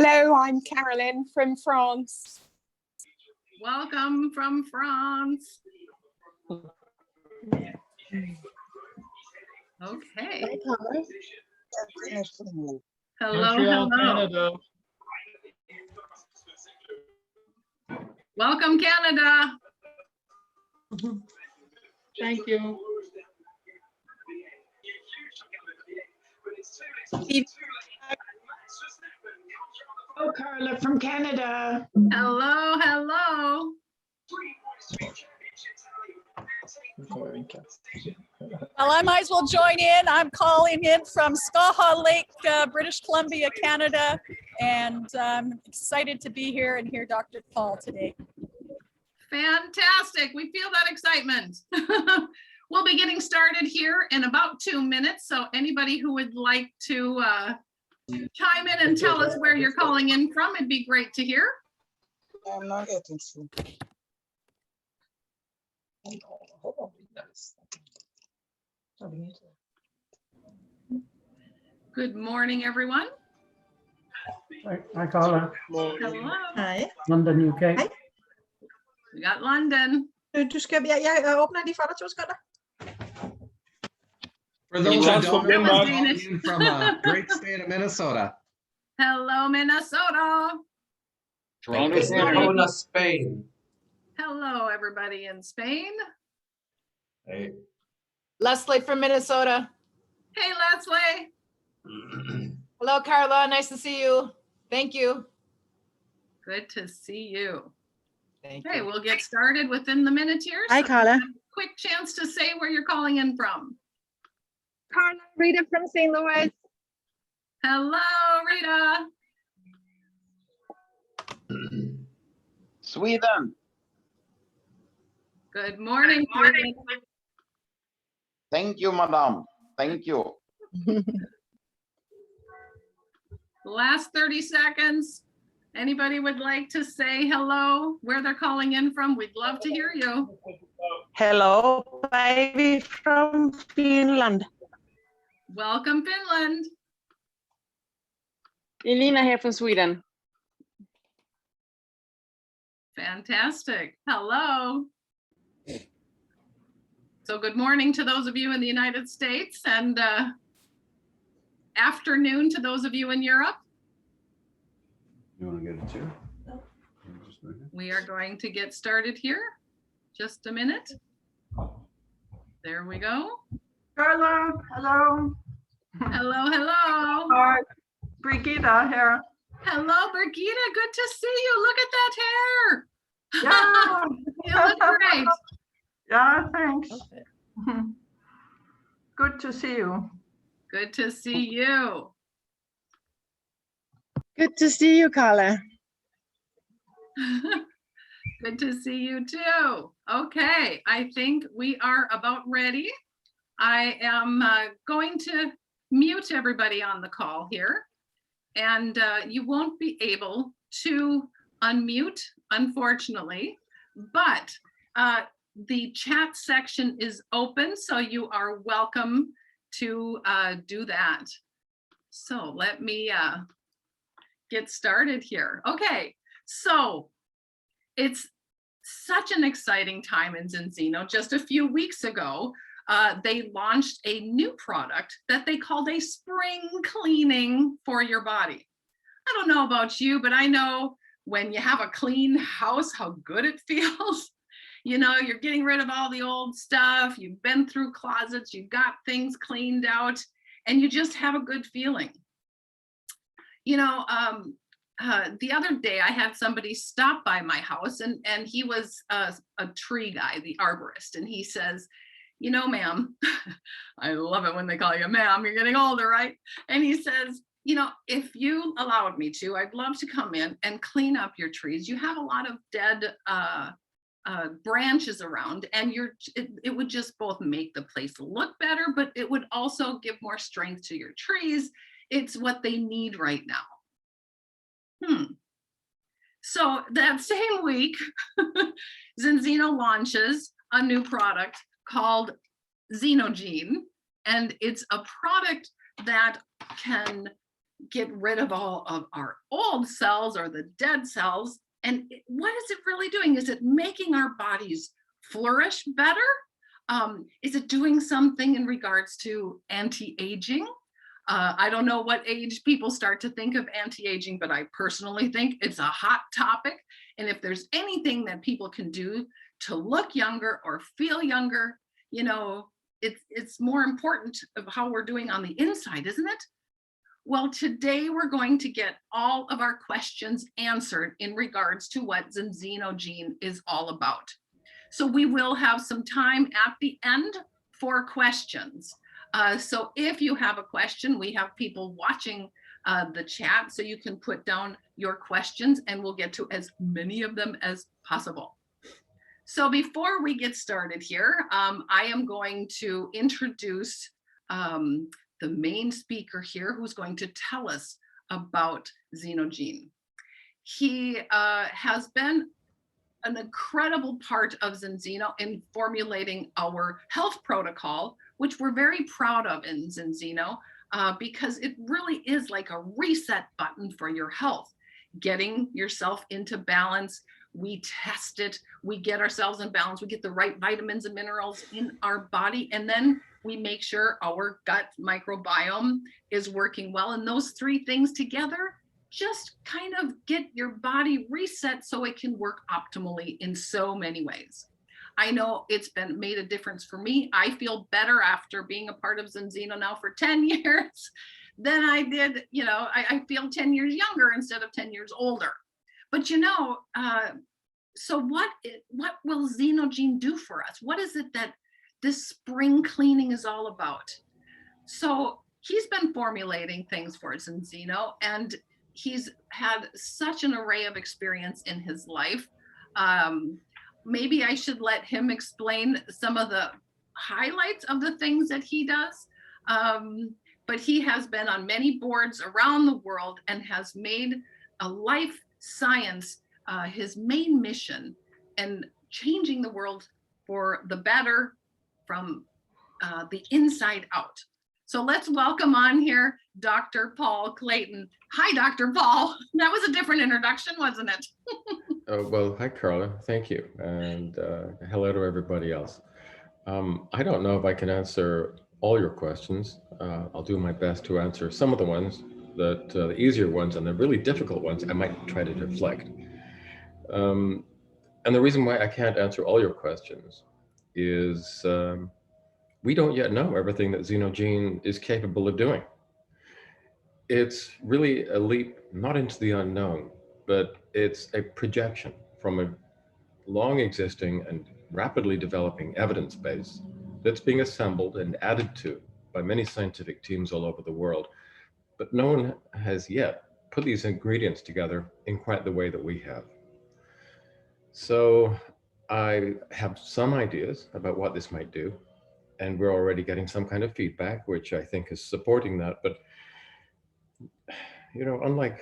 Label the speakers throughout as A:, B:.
A: Hello, I'm Carolyn from France.
B: Welcome from France. Okay. Hello,
C: Montreal,
B: hello.
C: Canada.
B: Welcome, Canada.
C: Thank you.
D: Oh, Carla from Canada.
B: Hello, hello.
E: Well, I might as well join in. I'm calling in from Skaha Lake, British Columbia, Canada, and I'm excited to be here and hear Dr. Paul today.
B: Fantastic. We feel that excitement. We'll be getting started here in about 2 minutes. So anybody who would like to chime in and tell us where you're calling in from, it'd be great to hear.
F: I'm not getting through.
B: Good morning, everyone.
G: Hi, Carla.
B: Hello.
H: Hej.
G: London, UK.
H: Hej.
B: We got London.
H: Du skal, jeg åbner lige for dig 2 sekunder.
I: For those who don't know,
B: Denmark.
I: I'm calling in from great state of Minnesota.
B: Hello, Minnesota.
J: Toronto, Spain.
B: Hello, everybody in Spain.
J: Hey.
K: Leslie from Minnesota.
B: Hey, Leslie.
K: Hello, Carla. Nice to see you. Thank you.
B: Good to see you.
K: Thank
B: Okay,
K: you.
B: we'll get started within the minute here.
H: Hej,
B: So
H: Carla.
B: quick chance to say where you're calling in from.
A: Carla, Rita from St. Louis.
B: Hello, Rita.
F: Sweden.
B: Good morning. Sweden.
F: Thank you, madam. Thank you.
B: Last 30 seconds. Anybody would like to say hello, where they're calling in from? We'd love to hear you.
H: Hello, baby from Finland.
B: Welcome, Finland.
L: Elena here from Sweden.
B: Fantastic. Hello. So good morning to those of you in the United States and afternoon to those of you in Europe.
M: You want to get a chair?
B: We are going to get started here. Just a minute. There we go.
D: Carla, hello.
B: Hello, hello.
D: Hi, Brigitte here.
B: Hello, Brigitte. Good to see you. Look at that hair.
D: Yeah.
B: You look great.
D: Yeah, thanks. Good to see you.
B: Good to see you.
L: Good to see you, Carla.
B: Good to see you too. Okay, I think we are about ready. I am going to mute everybody on the call here, and you won't be able to unmute, unfortunately, but the chat section is open, so you are welcome to do that. So let me get started here. Okay, so it's such an exciting time in Zinzino. Just a few weeks ago, they launched a new product that they called a spring cleaning for your body. I don't know about you, but I know when you have a clean house, how good it feels. You know, you're getting rid of all the old stuff. You've been through closets, you've got things cleaned out, and you just have a good feeling. You know, the other day I had somebody stop by my house, and he was a tree guy, the arborist, and he says, you know, ma'am, I love it when they call you ma'am, you're getting older, right? And he says, you know, if you allowed me to, I'd love to come in and clean up your trees. You have a lot of dead branches around, and it would just both make the place look better, but it would also give more strength to your trees. It's what they need right now. So that same week, Zinzino launches a new product called Zinogene, and it's a product that can get rid of all of our old cells or the dead cells. And what is it really doing? Is it making our bodies flourish better? Is it doing something in regards to anti-aging? I don't know what age people start to think of anti-aging, but I personally think it's a hot topic. And if there's anything that people can do to look younger or feel younger, you know, it's more important of how we're doing on the inside, isn't it? Well, today we're going to get all of our questions answered in regards to what Zinzino is all about. So we will have some time at the end for questions. So if you have a question, we have people watching the chat, so you can put down your questions and we'll get to as many of them as possible. So before we get started here, I am going to introduce the main speaker here, who's going to tell us about Xenogene. He has been an incredible part of Zinzino in formulating our health protocol, which we're very proud of in Zinzino, because it really is like a reset button for your health, getting yourself into balance. We test it, we get ourselves in balance, we get the right vitamins and minerals in our body, and then we make sure our gut microbiome is working well. And those three things together just kind of get your body reset so it can work optimally in so many ways. I know it's been made a difference for me. I feel better after being a part of Zinzino now for 10 years than I did, you know, I feel 10 years younger instead of 10 years older. But you know, so what will Xenogene do for us? What is it that this spring cleaning is all about? So he's been formulating things for Zinzino, and he's had such an array of experience in his life. Maybe I should let him explain some of the highlights of the things that he does. But he has been on many boards around the world and has made a life science his main mission, and changing the world for the better from the inside out. So let's welcome on here Dr. Paul Clayton. Hi, Dr. Paul. That was a different introduction, wasn't it?
C: Well, hi, Carla. Thank you. And hello to everybody else. I don't know if I can answer all your questions. I'll do my best to answer some of the ones, that the easier ones, and the really difficult ones I might try to deflect. And the reason why I can't answer all your questions is we don't yet know everything that Zinogene is capable of doing. It's really a leap, not into the unknown, but it's a projection from a long existing and rapidly developing evidence base that's being assembled and added to by many scientific teams all over the world. But no one has yet put these ingredients together in quite the way that we have. So I have some ideas about what this might do, and we're already getting some kind of feedback, which I think is supporting that. But, you know, unlike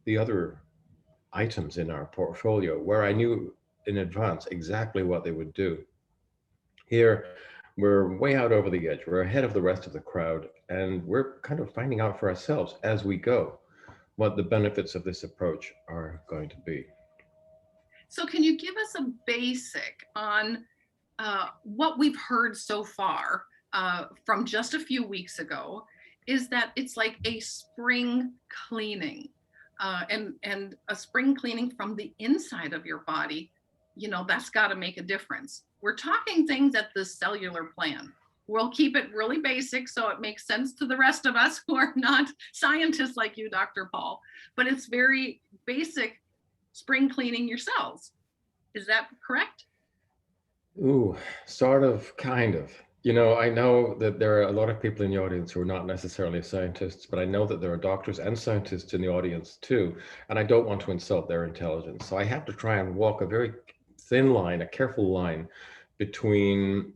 C: the other items in our portfolio where I knew in advance exactly what they would do, here we're way out over the edge. We're ahead of the rest of the crowd, and we're kind of finding out for ourselves as we go what the benefits of this approach are going to be.
B: So can you give us a basic on what we've heard so far from just a few weeks ago, is that it's like a spring cleaning, and a spring cleaning from the inside of your body. You know, that's got to make a difference. We're talking things at the cellular plan. We'll keep it really basic so it makes sense to the rest of us who are not scientists like you, Dr. Paul, but it's very basic spring cleaning your cells. Is that correct?
C: Ooh, sort of, kind of. You know, I know that there are a lot of people in the audience who are not necessarily scientists, but I know that there are doctors and scientists in the audience too, and I don't want to insult their intelligence. So I have to try and walk a very thin line, a careful line between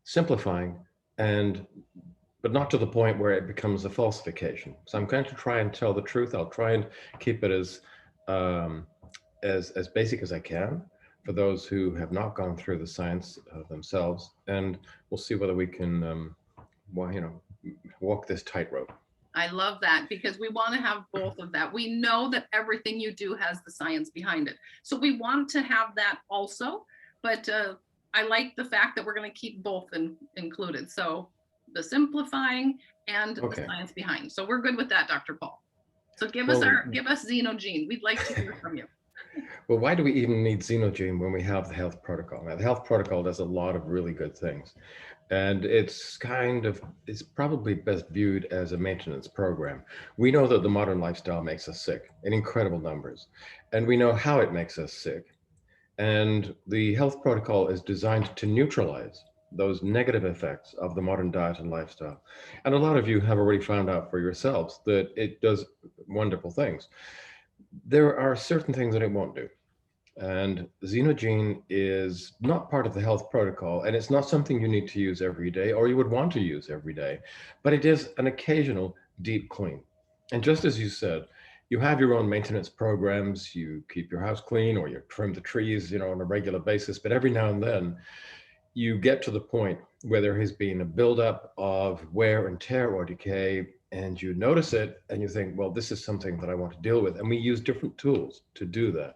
C: simplifying but not to the point where it becomes a falsification. So I'm going to try and tell the truth. I'll try and keep it as basic as I can for those who have not gone through the science themselves, and we'll see whether we can, well, you know, walk this tightrope.
B: I love that because we want to have both of that. We know that everything you do has the science behind it. So we want to have that also, but I like the fact that we're going to keep both included. So the simplifying and the science behind. So we're good with that, Dr. Paul. So give us Zinogene. We'd like to hear from you.
C: Well, why do we even need Zinogene when we have the health protocol? Now, the health protocol does a lot of really good things. And it's probably best viewed as a maintenance program. We know that the modern lifestyle makes us sick in incredible numbers, and we know how it makes us sick. And the health protocol is designed to neutralize those negative effects of the modern diet and lifestyle. And a lot of you have already found out for yourselves that it does wonderful things. There are certain things that it won't do. And Zinogene is not part of the health protocol, and it's not something you need to use every day or you would want to use every day, but it is an occasional deep clean. And just as you said, you have your own maintenance programs, you keep your house clean or you trim the trees, on a regular basis, but every now and then you get to the point where there has been a buildup of wear and tear or decay, and you notice it and you think, well, this is something that I want to deal with. And we use different tools to do that.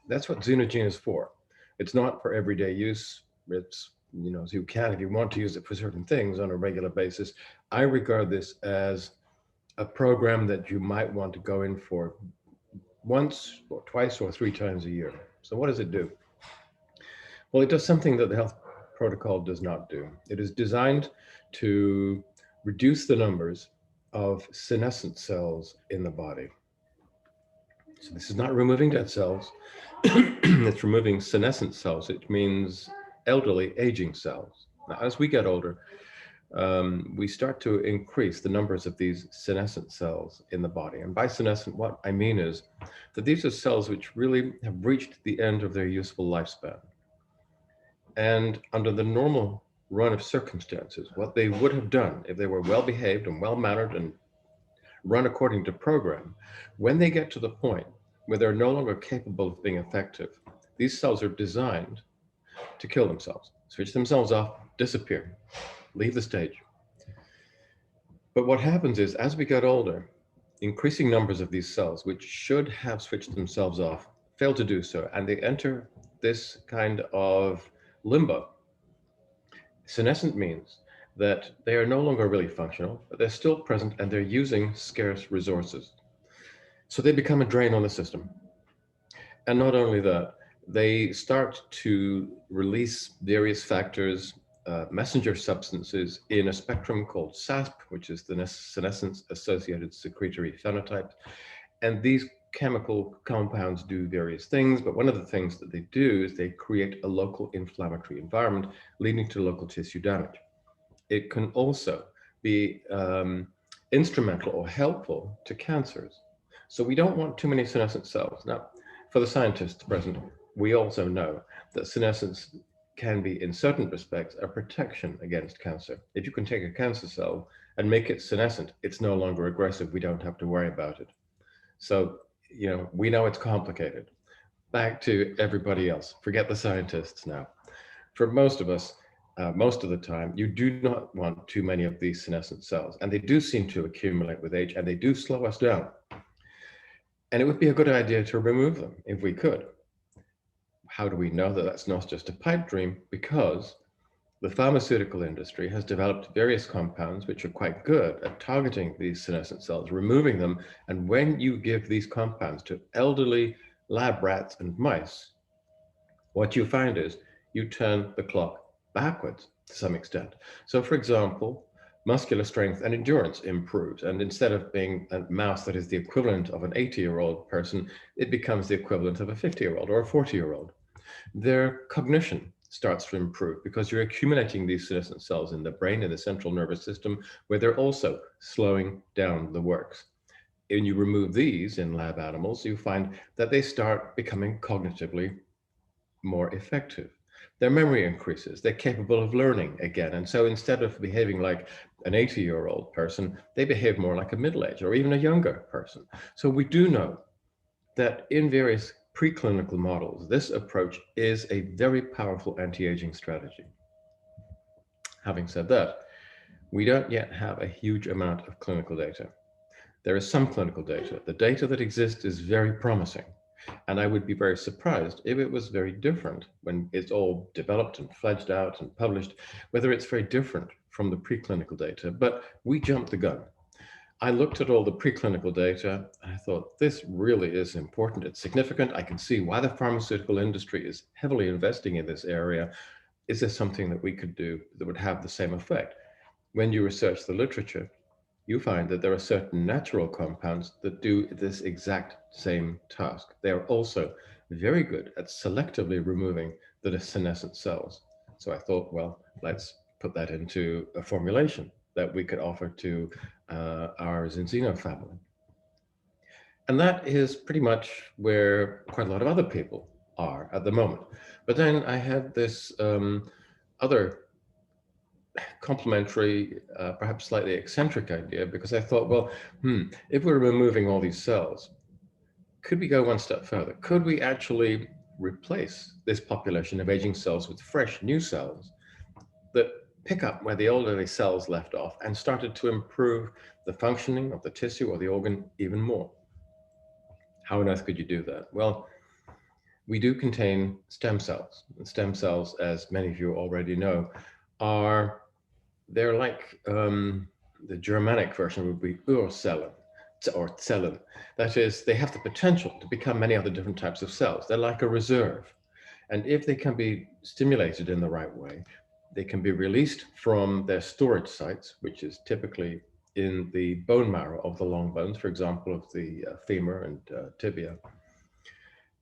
C: That's what Xenogene is for. It's not for everyday use. It's, if you want to use it for certain things on a regular basis. I regard this as a program that you might want to go in for once or twice or 3 times a year. So what does it do? Well, it does something that the health protocol does not do. It is designed to reduce the numbers of senescent cells in the body. So this is not removing dead cells. It's removing senescent cells. It means elderly aging cells. Now, as we get older, we start to increase the numbers of these senescent cells in the body. And by senescent, what I mean is that these are cells which really have reached the end of their useful lifespan. And under the normal run of circumstances, what they would have done if they were well behaved and well mannered and run according to program, when they get to the point where they're no longer capable of being effective, these cells are designed to kill themselves, switch themselves off, disappear, leave the stage. But what happens is, as we get older, increasing numbers of these cells, which should have switched themselves off, fail to do so, and they enter this kind of limbo. Senescent means that they are no longer really functional, but they're still present and they're using scarce resources. So they become a drain on the system. And not only that, they start to release various factors, messenger substances in a spectrum called SASP, which is the senescence-associated secretory phenotype. And these chemical compounds do various things, but one of the things that they do is they create a local inflammatory environment, leading to local tissue damage. It can also be instrumental or helpful to cancers. So we don't want too many senescent cells. Now, for the scientists present, we also know that senescence can be, in certain respects, a protection against cancer. If you can take a cancer cell and make it senescent, it's no longer aggressive. We don't have to worry about it. So, we know it's complicated. Back to everybody else. Forget the scientists now. For most of us, most of the time, you do not want too many of these senescent cells, and they do seem to accumulate with age, and they do slow us down. And it would be a good idea to remove them if we could. How do we know that that's not just a pipe dream? Because the pharmaceutical industry has developed various compounds which are quite good at targeting these senescent cells, removing them. And when you give these compounds to elderly lab rats and mice, what you find is you turn the clock backwards to some extent. So for example, muscular strength and endurance improves. And instead of being a mouse that is the equivalent of an 80-year-old person, it becomes the equivalent of a 50-year-old or a 40-year-old. Their cognition starts to improve because you're accumulating these senescent cells in the brain, in the central nervous system, where they're also slowing down the works. When you remove these in lab animals, you find that they start becoming cognitively more effective. Their memory increases, they're capable of learning again. And so instead of behaving like an 80-year-old person, they behave more like a middle-aged or even a younger person. So we do know that in various preclinical models, this approach is a very powerful anti-aging strategy. Having said that, we don't yet have a huge amount of clinical data. There is some clinical data. The data that exists is very promising. And I would be very surprised if it was very different when it's all developed and fledged out and published, whether it's very different from the preclinical data. But we jumped the gun. I looked at all the preclinical data and I thought, this really is important. It's significant. I can see why the pharmaceutical industry is heavily investing in this area. Is there something that we could do that would have the same effect? When you research the literature, you find that there are certain natural compounds that do this exact same task. They are also very good at selectively removing the senescent cells. So I thought, well, let's put that into a formulation that we could offer to our Zinzino family. And that is pretty much where quite a lot of other people are at the moment. But then I had this other complementary, perhaps slightly eccentric idea, because I thought, well, if we're removing all these cells, could we go one step further? Could we actually replace this population of aging cells with fresh new cells that pick up where the elderly cells left off and started to improve the functioning of the tissue or the organ even more? How on earth could you do that? Well, we do contain stem cells. And stem cells, as many of you already know, they're like the Germanic version would be Urzellen or Zellen. That is, they have the potential to become many other different types of cells. They're like a reserve. And if they can be stimulated in the right way, they can be released from their storage sites, which is typically in the bone marrow of the long bones, for example, of the femur and tibia,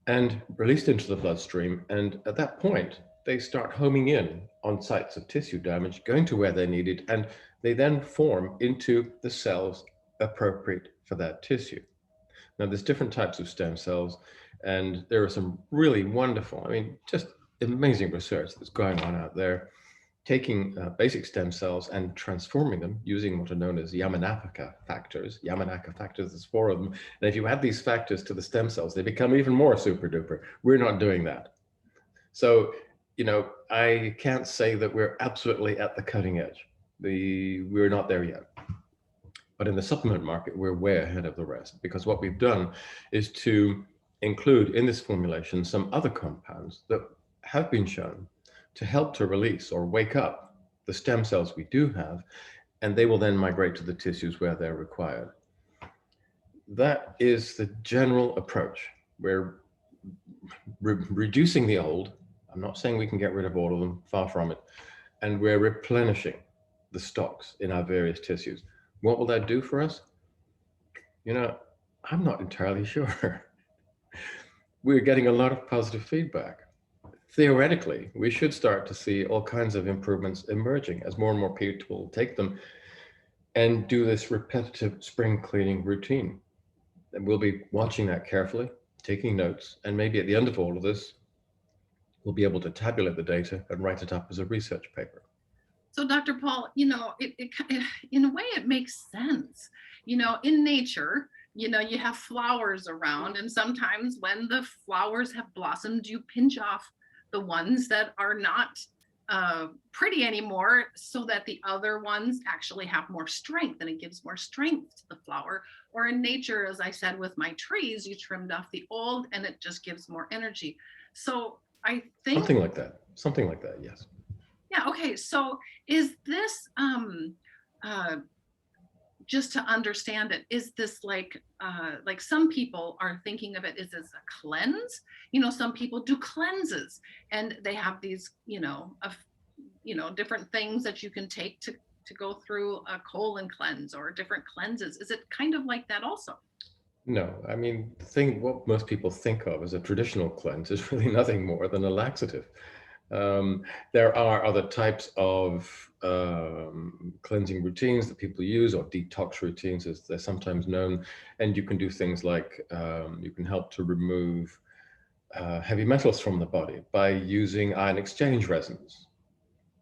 C: and released into the bloodstream. And at that point, they start homing in on sites of tissue damage, going to where they're needed, and they then form into the cells appropriate for that tissue. Now, there's different types of stem cells, and there are some really wonderful, I mean, just amazing research that's going on out there, taking basic stem cells and transforming them using what are known as Yamanaka factors. Yamanaka factors, there's 4 of them. And if you add these factors to the stem cells, they become even more super duper. We're not doing that. So, you know, I can't say that we're absolutely at the cutting edge. We're not there yet. But in the supplement market, we're way ahead of the rest, because what we've done is to include in this formulation some other compounds that have been shown to help to release or wake up the stem cells we do have, and they will then migrate to the tissues where they're required. That is the general approach. We're reducing the old. I'm not saying we can get rid of all of them, far from it. And we're replenishing the stocks in our various tissues. What will that do for us? You know, I'm not entirely sure. We're getting a lot of positive feedback. Theoretically, we should start to see all kinds of improvements emerging as more and more people take them and do this repetitive spring cleaning routine. And we'll be watching that carefully, taking notes, and maybe at the end of all of this, we'll be able to tabulate the data and write it up as a research paper.
B: So Dr. Paul, you know, in a way it makes sense. You know, in nature, you know, you have flowers around, and sometimes when the flowers have blossomed, you pinch off the ones that are not pretty anymore so that the other ones actually have more strength, and it gives more strength to the flower. Or in nature, as I said, with my trees, you trimmed off the old and it just gives more energy. So I think
C: something like that, yes.
B: Yeah, okay, so is this, just to understand it, is this like some people are thinking of it as a cleanse? You know, some people do cleanses and they have these, different things that you can take to go through a colon cleanse or different cleanses. Is it kind of like that also?
C: No, I mean, what most people think of as a traditional cleanse is really nothing more than a laxative. There are other types of cleansing routines that people use, or detox routines as they're sometimes known. And you can do things like you can help to remove heavy metals from the body by using ion exchange resins.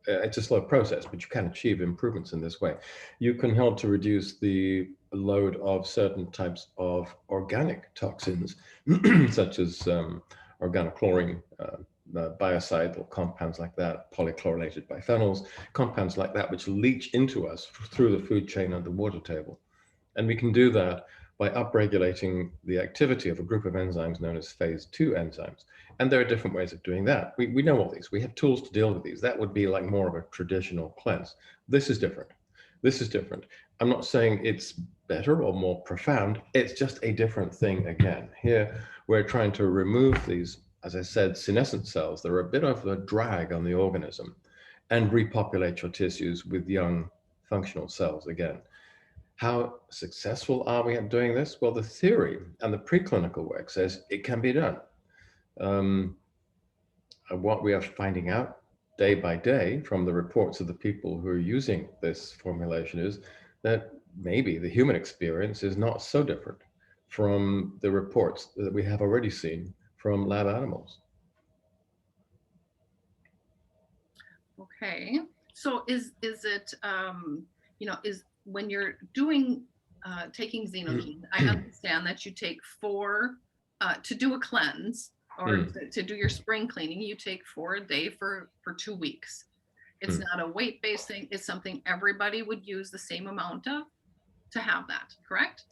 C: It's a slow process, but you can achieve improvements in this way. You can help to reduce the load of certain types of organic toxins, such as organochlorine, biocidal compounds like that, polychlorinated biphenyls, compounds like that, which leach into us through the food chain and the water table. And we can do that by upregulating the activity of a group of enzymes known as phase 2 enzymes. And there are different ways of doing that. We know all these. We have tools to deal with these. That would be like more of a traditional cleanse. This is different. This is different. I'm not saying it's better or more profound. It's just a different thing again. Here, we're trying to remove these, as I said, senescent cells. They're a bit of a drag on the organism, and repopulate your tissues with young functional cells again. How successful are we at doing this? Well, the theory and the preclinical work says it can be done. What we are finding out day by day from the reports of the people who are using this formulation is that maybe the human experience is not so different from the reports that we have already seen from lab animals.
B: Okay, so is it is when you're doing taking Zinogene, I understand that you take 4 to do a cleanse or to do your spring cleaning, you take 4 a day for 2 weeks. It's not a weight-based thing. It's something everybody would use the same amount of to have that, correct?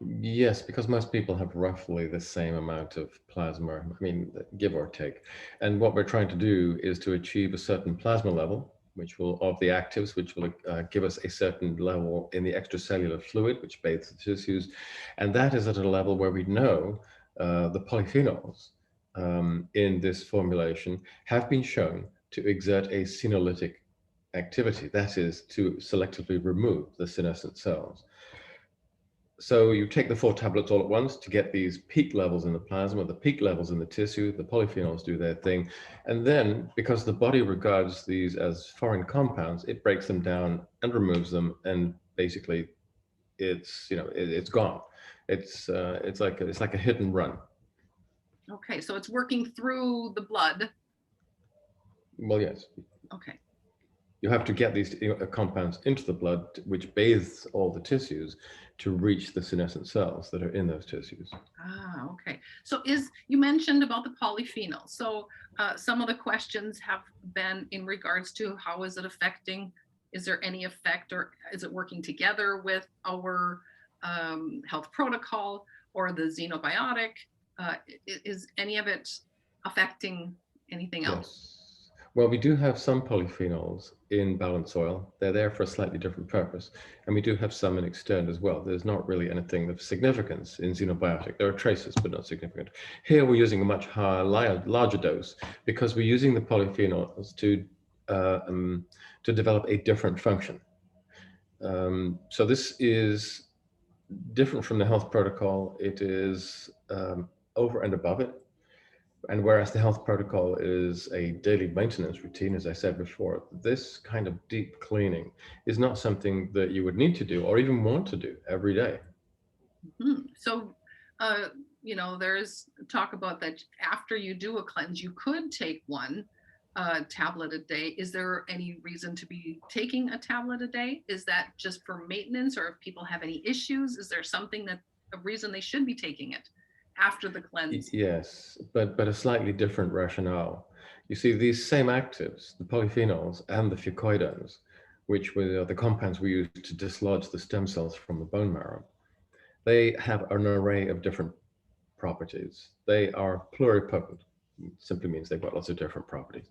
C: Yes, because most people have roughly the same amount of plasma, I mean, give or take. And what we're trying to do is to achieve a certain plasma level, which will, of the actives, which will give us a certain level in the extracellular fluid, which bathes the tissues. And that is at a level where we know the polyphenols in this formulation have been shown to exert a senolytic activity, that is, to selectively remove the senescent cells. So you take the 4 tablets all at once to get these peak levels in the plasma, the peak levels in the tissue, the polyphenols do their thing. And then, because the body regards these as foreign compounds, it breaks them down and removes them. And basically it's, it's gone. It's like a hit and run.
B: Okay, so it's working through the blood.
C: Well, yes.
B: Okay.
C: You have to get these compounds into the blood, which bathes all the tissues to reach the senescent cells that are in those tissues.
B: Ah, okay. So you mentioned about the polyphenols. So some of the questions have been in regards to how is it affecting, is there any effect, or is it working together with our health protocol or the xenobiotic? Is any of it affecting anything else?
C: Yes. Well, we do have some polyphenols in balanced soil. They're there for a slightly different purpose. And we do have some in extend as well. There's not really anything of significance in xenobiotic. There are traces, but not significant. Here we're using a much higher, larger dose because we're using the polyphenols to develop a different function. So this is different from the health protocol. It is over and above it. And whereas the health protocol is a daily maintenance routine, as I said before, this kind of deep cleaning is not something that you would need to do or even want to do every day.
B: Mm-hmm. So, there's talk about that after you do a cleanse, you could take 1 tablet a day. Is there any reason to be taking a tablet a day? Is that just for maintenance, or if people have any issues, is there a reason they should be taking it after the cleanse?
C: Yes, but a slightly different rationale. You see, these same actives, the polyphenols and the fucoidins, which were the compounds we use to dislodge the stem cells from the bone marrow, they have an array of different properties. They are pluripotent. It simply means they've got lots of different properties.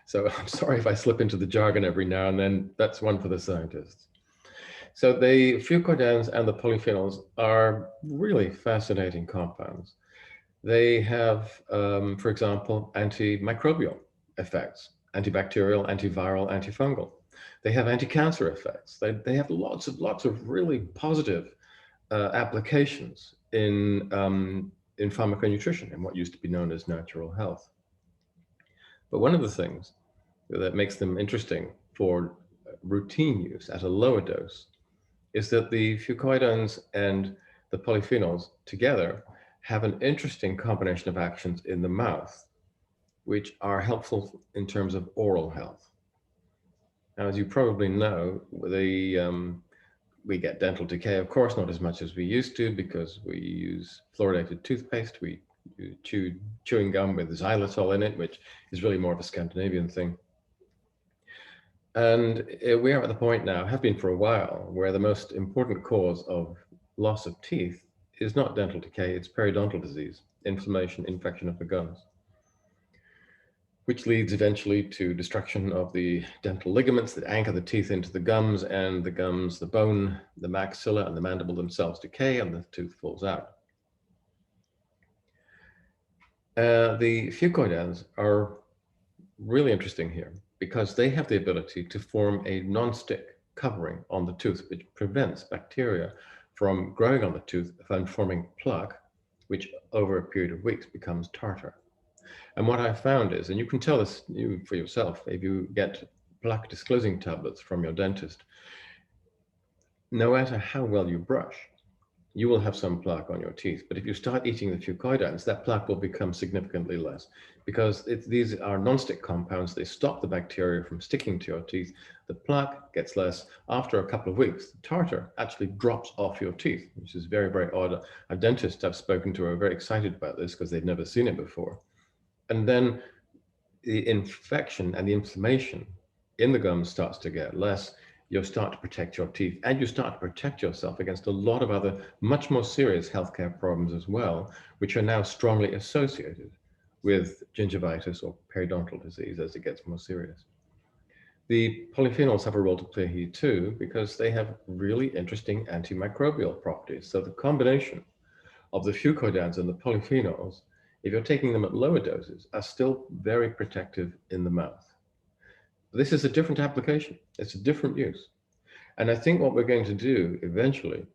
C: So I'm sorry if I slip into the jargon every now and then. That's one for the scientists. So the fucoidins and the polyphenols are really fascinating compounds. They have, for example, antimicrobial effects, antibacterial, antiviral, antifungal. They have anti-cancer effects. They have lots of really positive applications in pharmaconutrition, in what used to be known as natural health. But one of the things that makes them interesting for routine use at a lower dose is that the fucoidins and the polyphenols together have an interesting combination of actions in the mouth, which are helpful in terms of oral health. Now, as you probably know, we get dental decay, of course, not as much as we used to because we use fluoridated toothpaste. We chew chewing gum with xylitol in it, which is really more of a Scandinavian thing. And we are at the point now, have been for a while, where the most important cause of loss of teeth is not dental decay, it's periodontal disease, inflammation, infection of the gums, which leads eventually to destruction of the dental ligaments that anchor the teeth into the gums, and the gums, the bone, the maxilla, and the mandible themselves decay, and the tooth falls out. The fucoidans are really interesting here because they have the ability to form a non-stick covering on the tooth, which prevents bacteria from growing on the tooth and forming plaque, which over a period of weeks becomes tartar. And what I found is, and you can tell this for yourself, if you get plaque disclosing tablets from your dentist, no matter how well you brush, you will have some plaque on your teeth. But if you start eating the fucoidans, that plaque will become significantly less because these are non-stick compounds. They stop the bacteria from sticking to your teeth. The plaque gets less. After a couple of weeks, the tartar actually drops off your teeth, which is very, very odd. A dentist I've spoken to are very excited about this because they've never seen it before. And then the infection and the inflammation in the gums starts to get less. You'll start to protect your teeth, and you start to protect yourself against a lot of other much more serious healthcare problems as well, which are now strongly associated with gingivitis or periodontal disease as it gets more serious. The polyphenols have a role to play here too, because they have really interesting antimicrobial properties. So the combination of the fucoidans and the polyphenols, if you're taking them at lower doses, are still very protective in the mouth. This is a different application. It's a different use. And I think what we're going to do eventually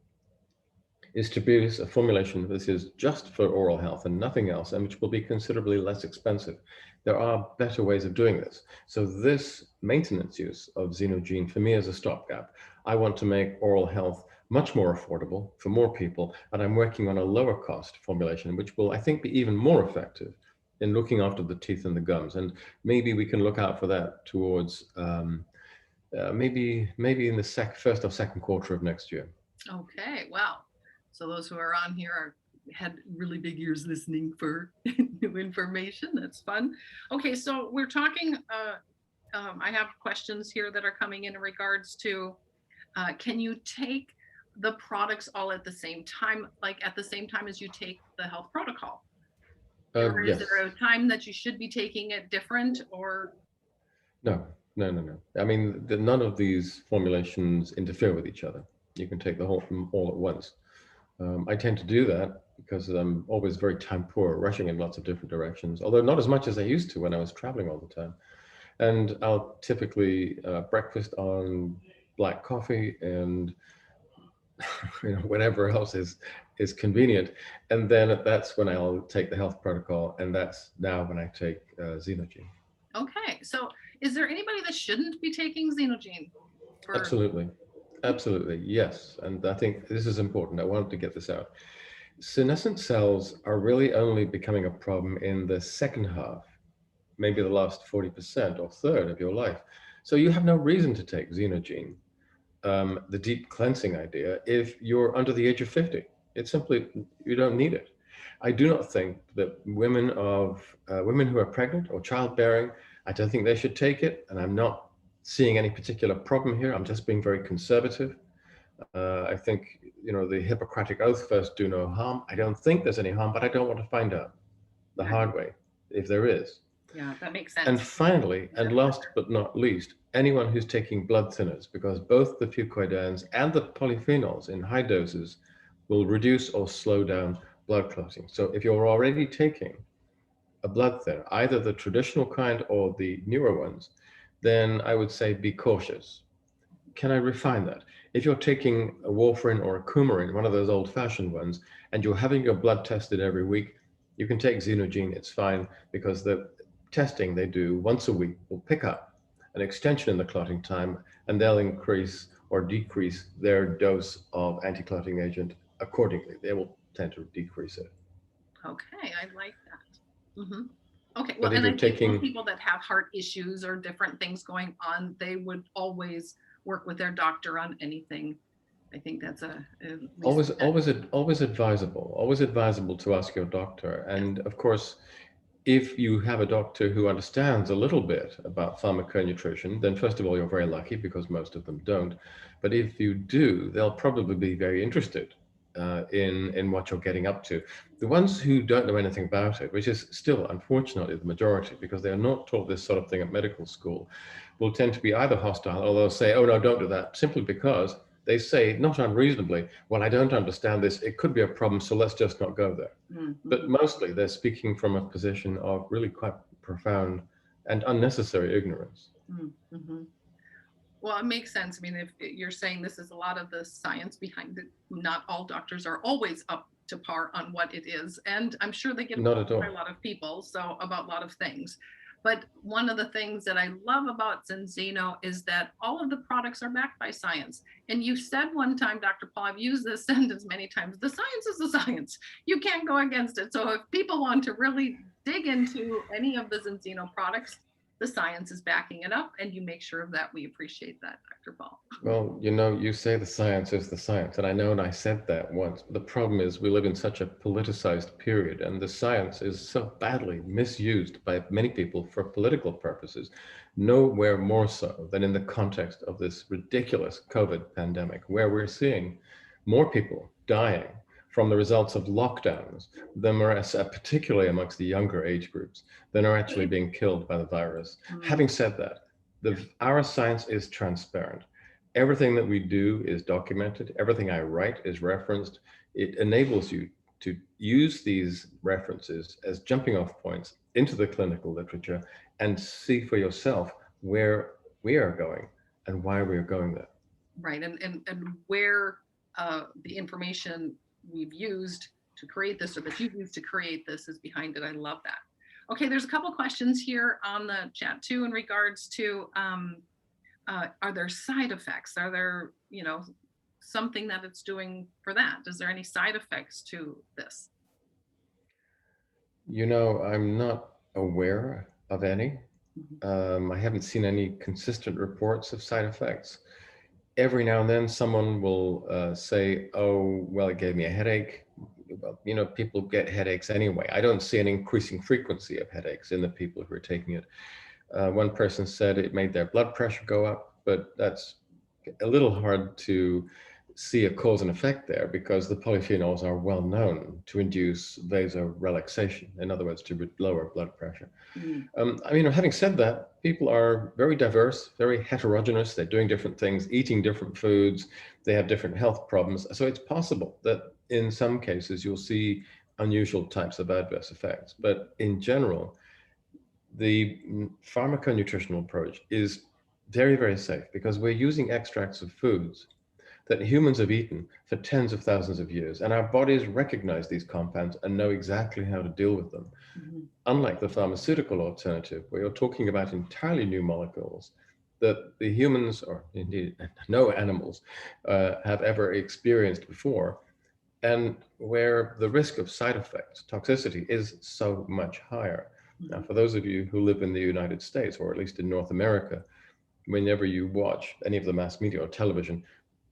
C: is to produce a formulation that is just for oral health and nothing else, and which will be considerably less expensive. There are better ways of doing this. So this maintenance use of Zinogene for me is a stopgap. I want to make oral health much more affordable for more people, and I'm working on a lower cost formulation, which will, I think, be even more effective in looking after the teeth and the gums. And maybe we can look out for that towards maybe in the first or second quarter of next year.
B: Okay, wow. So those who are on here had really big ears listening for new information. That's fun. Okay, so we're talking, I have questions here that are coming in regards to, can you take the products all at the same time, like at the same time as you take the health protocol? Or
C: Yes.
B: is there a time that you should be taking it different, or?
C: No. I mean, none of these formulations interfere with each other. You can take the whole all at once. I tend to do that because I'm always very time poor, rushing in lots of different directions, although not as much as I used to when I was traveling all the time. And I'll typically breakfast on black coffee and whatever else is convenient. And then that's when I'll take the health protocol, and that's now when I take Zinogene.
B: Okay, so is there anybody that shouldn't be taking Xenogene?
C: Absolutely, yes. And I think this is important. I wanted to get this out. Senescent cells are really only becoming a problem in the second half, maybe the last 40% or third of your life. So you have no reason to take Xenogene, the deep cleansing idea, if you're under the age of 50. It's simply, you don't need it. I do not think that women who are pregnant or childbearing, I don't think they should take it. And I'm not seeing any particular problem here. I'm just being very conservative. I think, the Hippocratic Oath, first do no harm. I don't think there's any harm, but I don't want to find out the hard way, if there is.
B: Yeah, that makes sense.
C: And finally, and last but not least, anyone who's taking blood thinners, because both the fucoidans and the polyphenols in high doses will reduce or slow down blood clotting. So if you're already taking a blood thinner, either the traditional kind or the newer ones, then I would say be cautious. Can I refine that? If you're taking a warfarin or a coumarin, one of those old-fashioned ones, and you're having your blood tested every week, you can take Zinogene, it's fine, because the testing they do once a week will pick up an extension in the clotting time, and they'll increase or decrease their dose of anti-clotting agent accordingly. They will tend to decrease it.
B: Okay, I like that. Mm-hmm. Okay,
C: But
B: well,
C: if
B: and I
C: you're
B: think
C: taking-
B: most people that have heart issues or different things going on, they would always work with their doctor on anything. I think that's
C: always advisable to ask your doctor. And of course, if you have a doctor who understands a little bit about pharmaconutrition, then first of all, you're very lucky because most of them don't. But if you do, they'll probably be very interested in what you're getting up to. The ones who don't know anything about it, which is still unfortunately the majority, because they are not taught this sort of thing at medical school, will tend to be either hostile or they'll say, oh no, don't do that, simply because they say, not unreasonably, well, I don't understand this, it could be a problem, so let's just not go there.
B: Mm-hmm.
C: But mostly they're speaking from a position of really quite profound and unnecessary ignorance.
B: Mm-hmm. Well, it makes sense. I mean, if you're saying this is a lot of the science behind it, not all doctors are always up to par on what it is. And I'm sure they get
C: Not at all.
B: by a lot of people, so about a lot of things. But one of the things that I love about Zinzino is that all of the products are backed by science. And you said one time, Dr. Paul, I've used this sentence many times, the science is the science. You can't go against it. So if people want to really dig into any of the Zinzino products, the science is backing it up, and you make sure of that. We appreciate that, Dr. Paul.
C: Well, you know, you say the science is the science, and I know, and I said that once. The problem is we live in such a politicized period, and the science is so badly misused by many people for political purposes, nowhere more so than in the context of this ridiculous COVID pandemic, where we're seeing more people dying from the results of lockdowns than are, particularly amongst the younger age groups, than are actually being killed by the virus. Having said that, our science is transparent. Everything that we do is documented. Everything I write is referenced. It enables you to use these references as jumping off points into the clinical literature and see for yourself where we are going and why we are going there.
B: Right, and where the information we've used to create this, or that you've used to create this, is behind it. I love that. Okay, there's a couple questions here on the chat too in regards to are there side effects? Are there, you know, something that it's doing for that? Is there any side effects to this?
C: You know, I'm not aware of any. I haven't seen any consistent reports of side effects. Every now and then someone will say, oh, well, it gave me a headache. Well, you know, people get headaches anyway. I don't see an increasing frequency of headaches in the people who are taking it. One person said it made their blood pressure go up, but that's a little hard to see a cause and effect there because the polyphenols are well known to induce vasorelaxation, in other words, to lower blood pressure. I mean, having said that, people are very diverse, very heterogeneous. They're doing different things, eating different foods. They have different health problems. So it's possible that in some cases you'll see unusual types of adverse effects. But in general, the pharmaconutritional approach is very, very safe because we're using extracts of foods that humans have eaten for tens of thousands of years, and our bodies recognize these compounds and know exactly how to deal with them. Unlike the pharmaceutical alternative, where you're talking about entirely new molecules that the humans, or indeed no animals, have ever experienced before, and where the risk of side effects, toxicity, is so much higher. Now, for those of you who live in the United States, or at least in North America, whenever you watch any of the mass media or television,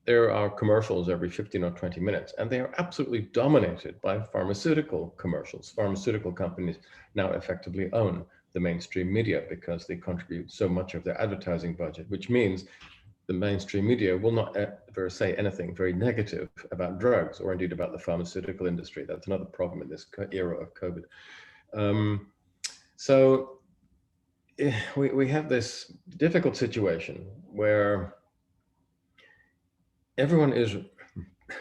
C: there are commercials every 15 or 20 minutes, and they are absolutely dominated by pharmaceutical commercials. Pharmaceutical companies now effectively own the mainstream media because they contribute so much of their advertising budget, which means the mainstream media will not ever say anything very negative about drugs or indeed about the pharmaceutical industry. That's another problem in this era of COVID. So we have this difficult situation where everyone is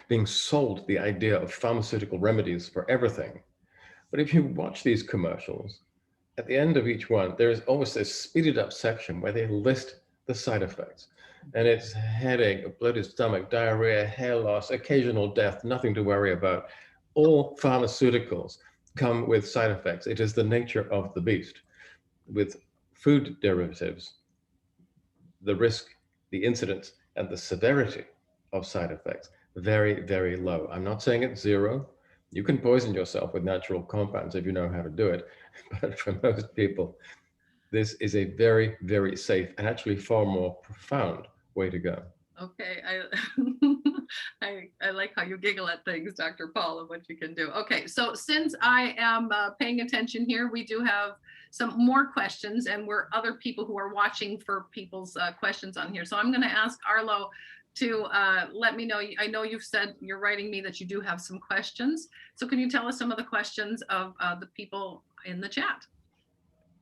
C: being sold the idea of pharmaceutical remedies for everything. But if you watch these commercials, at the end of each one, there is always this speeded up section where they list the side effects. And it's headache, a bloated stomach, diarrhea, hair loss, occasional death, nothing to worry about. All pharmaceuticals come with side effects. It is the nature of the beast. With food derivatives, the risk, the incidence, and the severity of side effects, very, very low. I'm not saying it's zero. You can poison yourself with natural compounds if you know how to do it. But for most people, this is a very, very safe and actually far more profound way to go.
B: Okay, I like how you giggle at things, Dr. Paul, and what you can do. Okay, so since I am paying attention here, we do have some more questions, and we're other people who are watching for people's questions on here. So I'm going to ask Arlo, to let me know. I know you've said you're writing me that you do have some questions. So can you tell us some of the questions of the people in the chat?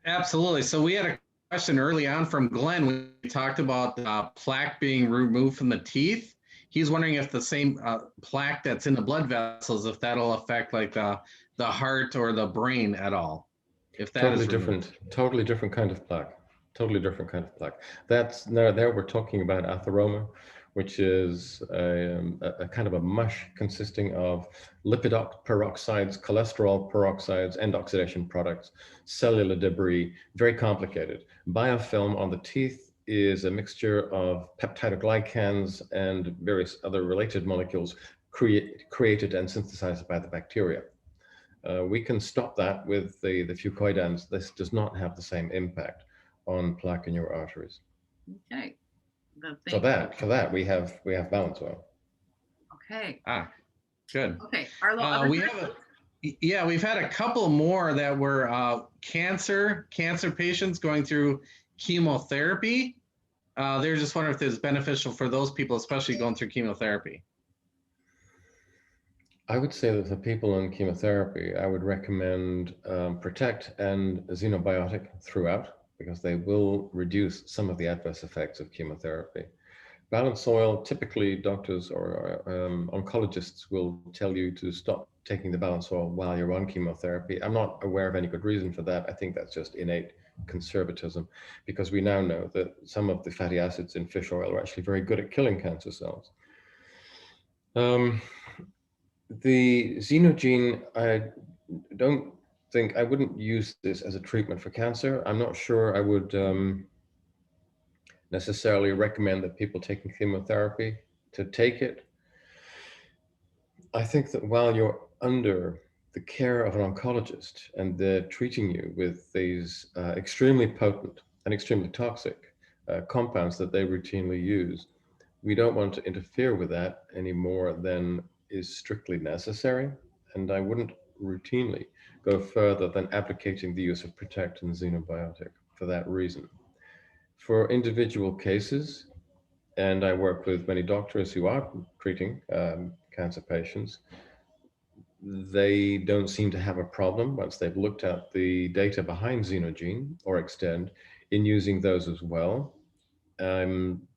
I: Absolutely. So we had a question early on from Glenn. We talked about plaque being removed from the teeth. He's wondering if the same plaque that's in the blood vessels, if that'll affect like the heart or the brain at all. If that
C: Totally
I: is
C: different,
I: removed.
C: totally different kind of plaque. Totally different kind of plaque. That's there we're talking about atheroma, which is a kind of a mush consisting of lipid peroxides, cholesterol peroxides, end oxidation products, cellular debris, very complicated. Biofilm on the teeth is a mixture of peptidoglycans and various other related molecules created and synthesized by the bacteria. We can stop that with the fucoidans. This does not have the same impact on plaque in your arteries.
B: Okay.
C: For that we have balance oil.
B: Okay.
I: Good.
B: Okay. Arlo,
I: we've had a couple more that were cancer patients going through chemotherapy. They're just wondering if it's beneficial for those people, especially going through chemotherapy.
C: I would say that for people on chemotherapy, I would recommend Protect and Xenobiotic throughout, because they will reduce some of the adverse effects of chemotherapy. Balance oil, typically doctors or oncologists will tell you to stop taking the balance oil while you're on chemotherapy. I'm not aware of any good reason for that. I think that's just innate conservatism, because we now know that some of the fatty acids in fish oil are actually very good at killing cancer cells. The Zinogene, I wouldn't use this as a treatment for cancer. I'm not sure I would necessarily recommend that people taking chemotherapy to take it. I think that while you're under the care of an oncologist and they're treating you with these extremely potent and extremely toxic compounds that they routinely use, we don't want to interfere with that any more than is strictly necessary. And I wouldn't routinely go further than advocating the use of Protect and Xenobiotic for that reason. For individual cases, and I work with many doctors who are treating cancer patients, they don't seem to have a problem once they've looked at the data behind Zinogene or Extend in using those as well. I'm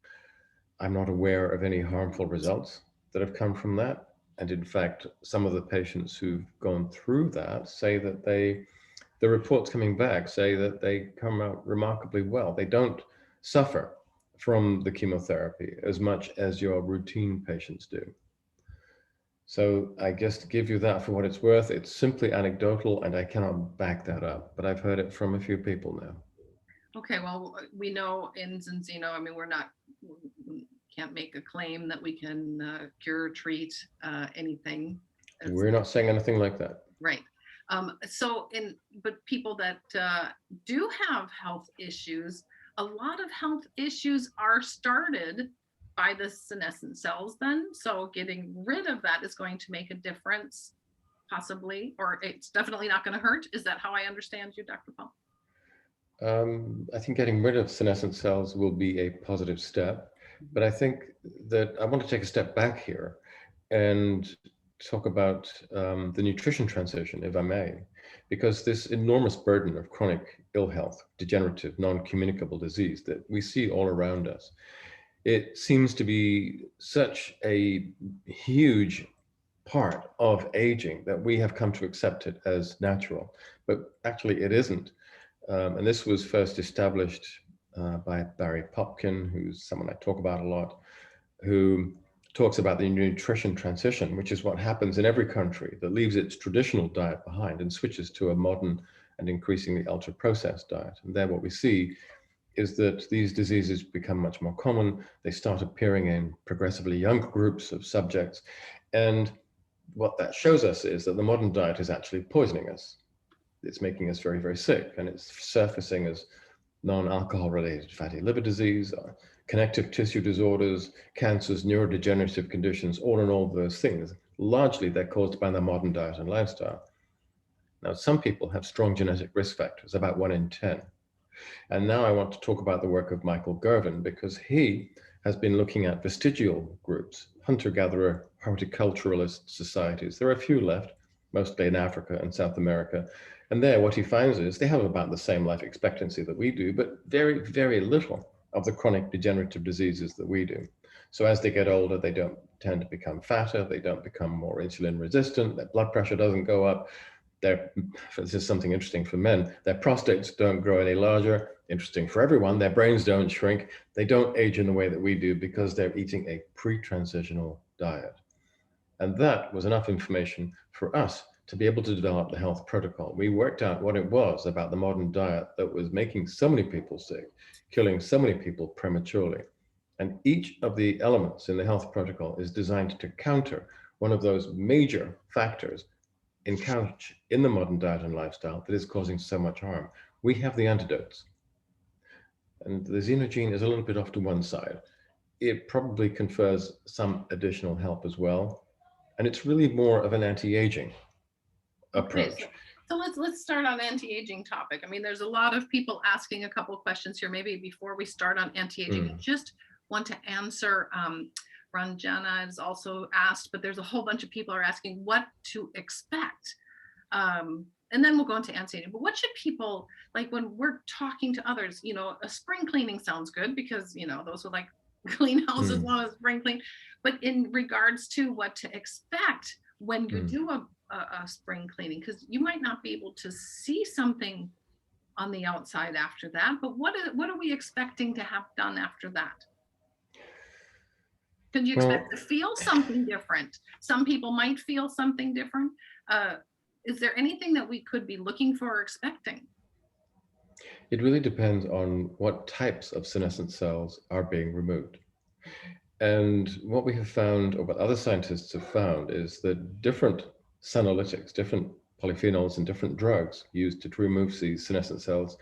C: not aware of any harmful results that have come from that. And in fact, some of the patients who've gone through that say that the reports coming back say that they come out remarkably well. They don't suffer from the chemotherapy as much as your routine patients do. So I guess to give you that for what it's worth, it's simply anecdotal and I cannot back that up, but I've heard it from a few people now.
B: Okay, well, we know in Zinzino, I mean, we can't make a claim that we can cure or treat anything.
C: We're not saying anything like that.
B: Right. But people that do have health issues, a lot of health issues are started by the senescent cells then. So getting rid of that is going to make a difference, possibly, or it's definitely not going to hurt. Is that how I understand you, Dr. Paul?
C: I think getting rid of senescent cells will be a positive step, but I think that I want to take a step back here and talk about the nutrition transition, if I may, because this enormous burden of chronic ill health, degenerative, non-communicable disease that we see all around us, it seems to be such a huge part of aging that we have come to accept it as natural, but actually it isn't. And this was first established by Barry Popkin, who's someone I talk about a lot, who talks about the nutrition transition, which is what happens in every country that leaves its traditional diet behind and switches to a modern and increasingly ultra-processed diet. And there what we see is that these diseases become much more common. They start appearing in progressively younger groups of subjects. And what that shows us is that the modern diet is actually poisoning us. It's making us very, very sick, and it's surfacing as non-alcohol related fatty liver disease, connective tissue disorders, cancers, neurodegenerative conditions, all in all those things. Largely they're caused by the modern diet and lifestyle. Now, some people have strong genetic risk factors, about 1 in 10. And now I want to talk about the work of Michael Gervin, because he has been looking at vestigial groups, hunter-gatherer, horticulturalist societies. There are a few left, mostly in Africa and South America. And there, what he finds is they have about the same life expectancy that we do, but very, very little of the chronic degenerative diseases that we do. So as they get older, they don't tend to become fatter, they don't become more insulin resistant, their blood pressure doesn't go up. This is something interesting for men, their prostates don't grow any larger. Interesting for everyone, their brains don't shrink. They don't age in the way that we do because they're eating a pre-transitional diet. And that was enough information for us to be able to develop the health protocol. We worked out what it was about the modern diet that was making so many people sick, killing so many people prematurely. And each of the elements in the health protocol is designed to counter one of those major factors in the modern diet and lifestyle that is causing so much harm. We have the antidotes. And the Zinogene is a little bit off to one side. It probably confers some additional help as well. And it's really more of an anti-aging approach.
B: Okay, so let's start on anti-aging topic. I mean, there's a lot of people asking a couple of questions here. Maybe before we start on anti-aging, I just want to answer. Ranjana has also asked, but there's a whole bunch of people are asking what to expect. And then we'll go into anti-aging. But what should people, like when we're talking to others, you know, a spring cleaning sounds good because, you know, those who like clean houses want to spring clean. But in regards to what to expect when you do a spring cleaning, because you might not be able to see something on the outside after that, but what are we expecting to have done after that? Can you expect to feel something different? Some people might feel something different. Is there anything that we could be looking for or expecting?
C: It really depends on what types of senescent cells are being removed. And what we have found, or what other scientists have found, is that different senolytics, different polyphenols and different drugs used to remove these senescent cells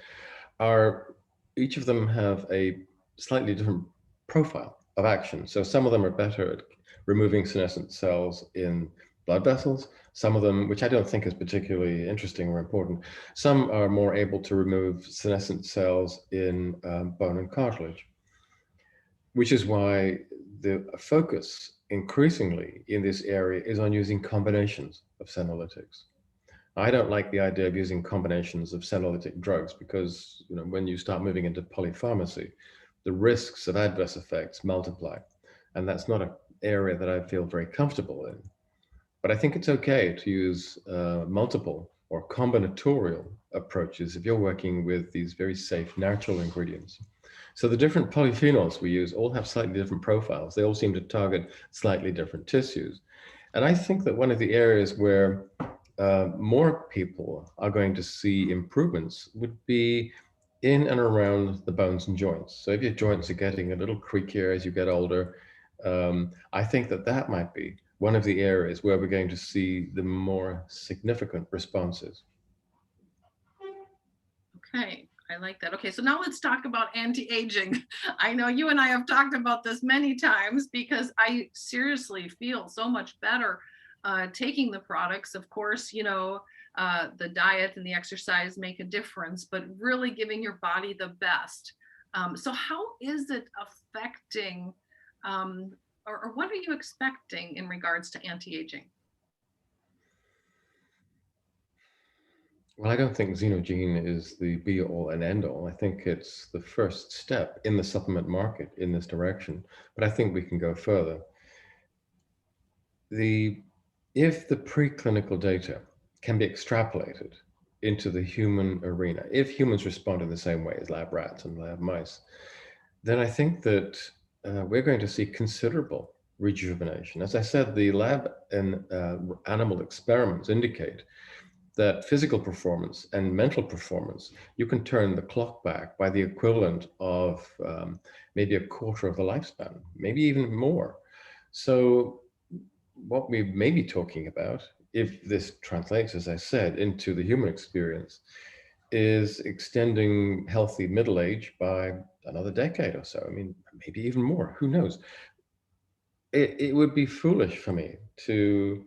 C: each of them have a slightly different profile of action. So some of them are better at removing senescent cells in blood vessels. Some of them, which I don't think is particularly interesting or important, some are more able to remove senescent cells in bone and cartilage, which is why the focus increasingly in this area is on using combinations of senolytics. I don't like the idea of using combinations of senolytic drugs because, you know, when you start moving into polypharmacy, the risks of adverse effects multiply. And that's not an area that I feel very comfortable in. But I think it's okay to use multiple or combinatorial approaches if you're working with these very safe natural ingredients. So the different polyphenols we use all have slightly different profiles. They all seem to target slightly different tissues. And I think that one of the areas where more people are going to see improvements would be in and around the bones and joints. So if your joints are getting a little creakier as you get older, I think that might be one of the areas where we're going to see the more significant responses.
B: Okay, I like that. Okay, so now let's talk about anti-aging. I know you and I have talked about this many times because I seriously feel so much better taking the products. Of course, you know, the diet and the exercise make a difference, but really giving your body the best. So how is it affecting, or what are you expecting in regards to anti-aging?
C: Well, I don't think Zinogene is the be all and end all. I think it's the first step in the supplement market in this direction, but I think we can go further. If the preclinical data can be extrapolated into the human arena, if humans respond in the same way as lab rats and lab mice, then I think that we're going to see considerable rejuvenation. As I said, the lab and animal experiments indicate that physical performance and mental performance, you can turn the clock back by the equivalent of maybe a quarter of the lifespan, maybe even more. So what we may be talking about, if this translates, as I said, into the human experience, is extending healthy middle age by another decade or so. I mean, maybe even more, who knows? It would be foolish for me to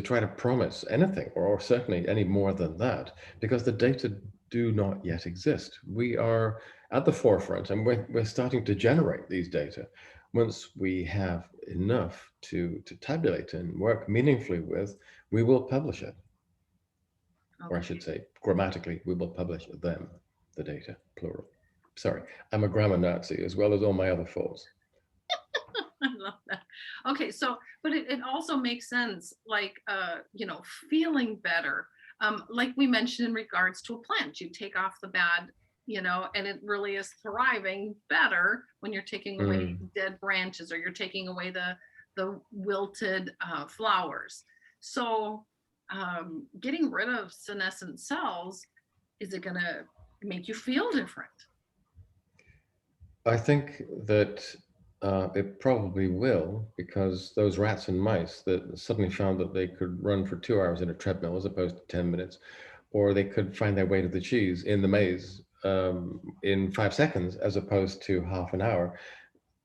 C: try to promise anything, or certainly any more than that, because the data do not yet exist. We are at the forefront, and we're starting to generate these data. Once we have enough to tabulate and work meaningfully with, we will publish it. Or I should say, grammatically, we will publish them, the data, plural. Sorry, I'm a grammar Nazi as well as all my other faults.
B: I love that. Okay, so, but it also makes sense, like, feeling better. Like we mentioned in regards to a plant, you take off the bad, and it really is thriving better when you're taking away dead branches, or you're taking away the wilted flowers. So getting rid of senescent cells, is it gonna make you feel different?
C: I think that it probably will, because those rats and mice that suddenly found that they could run for 2 hours in a treadmill as opposed to 10 minutes, or they could find their way to the cheese in the maze in 5 seconds as opposed to half an hour.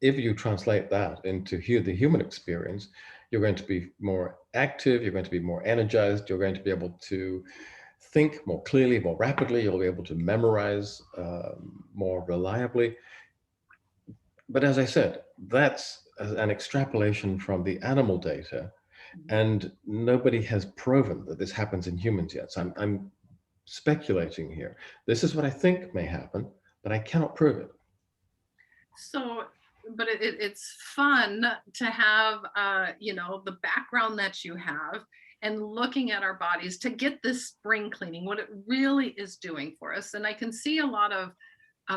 C: If you translate that into the human experience, you're going to be more active, you're going to be more energized, you're going to be able to think more clearly, more rapidly, you'll be able to memorize more reliably. But as I said, that's an extrapolation from the animal data, and nobody has proven that this happens in humans yet. So I'm speculating here. This is what I think may happen, but I cannot prove it.
B: So, but it's fun to have, the background that you have, and looking at our bodies to get this spring cleaning, what it really is doing for us. And I can see a lot of